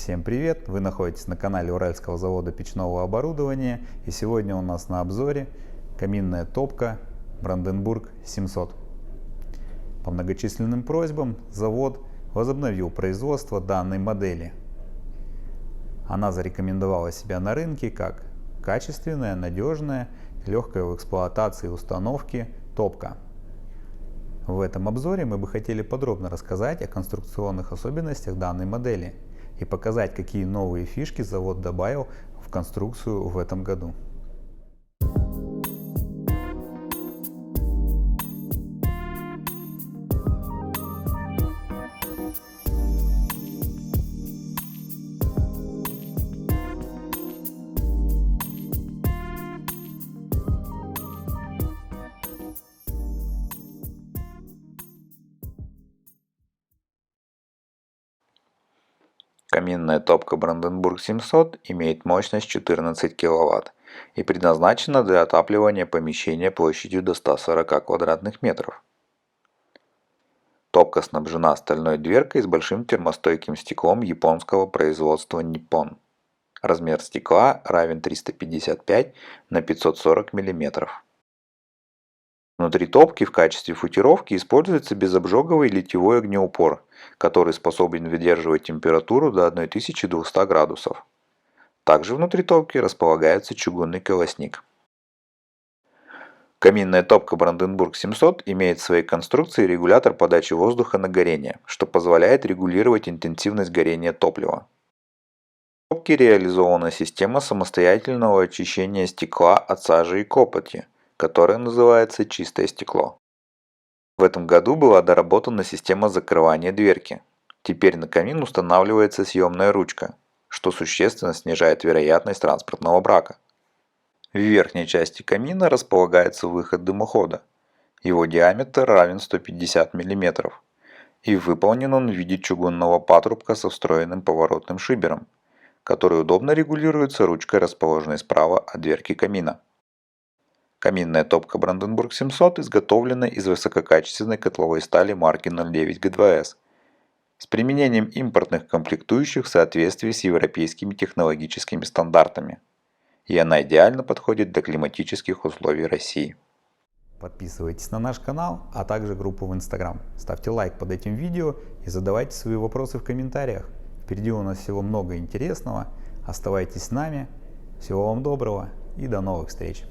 Всем привет! Вы находитесь на канале Уральского завода печного оборудования, и сегодня у нас на обзоре каминная топка Brandenburg 700. По многочисленным просьбам завод возобновил производство данной модели. Она зарекомендовала себя на рынке как качественная, надежная, легкая в эксплуатации установки топка. В этом обзоре мы бы хотели подробно рассказать о конструкционных особенностях данной модели и показать, какие новые фишки завод добавил в конструкцию в этом году. Каминная топка Brandenburg 700 имеет мощность 14 кВт и предназначена для отапливания помещения площадью до 140 квадратных метров. Топка снабжена стальной дверкой с большим термостойким стеклом японского производства Nippon. Размер стекла равен 355 на 540 мм. Внутри топки в качестве футировки используется безобжоговый литьевой огнеупор, который способен выдерживать температуру до 1200 градусов. Также внутри топки располагается чугунный колосник. Каминная топка Brandenburg 700 имеет в своей конструкции регулятор подачи воздуха на горение, что позволяет регулировать интенсивность горения топлива. В топке реализована система самостоятельного очищения стекла от сажи и копоти, которое называется чистое стекло. В этом году была доработана система закрывания дверки. Теперь на камин устанавливается съемная ручка, что существенно снижает вероятность транспортного брака. В верхней части камина располагается выход дымохода. Его диаметр равен 150 мм, и выполнен он в виде чугунного патрубка со встроенным поворотным шибером, который удобно регулируется ручкой, расположенной справа от дверки камина. Каминная топка Brandenburg 700 изготовлена из высококачественной котловой стали марки 09 G2S с применением импортных комплектующих в соответствии с европейскими технологическими стандартами, и она идеально подходит для климатических условий России. Подписывайтесь на наш канал, а также группу в Instagram. Ставьте лайк под этим видео и задавайте свои вопросы в комментариях. Впереди у нас всего много интересного. Оставайтесь с нами. Всего вам доброго и до новых встреч!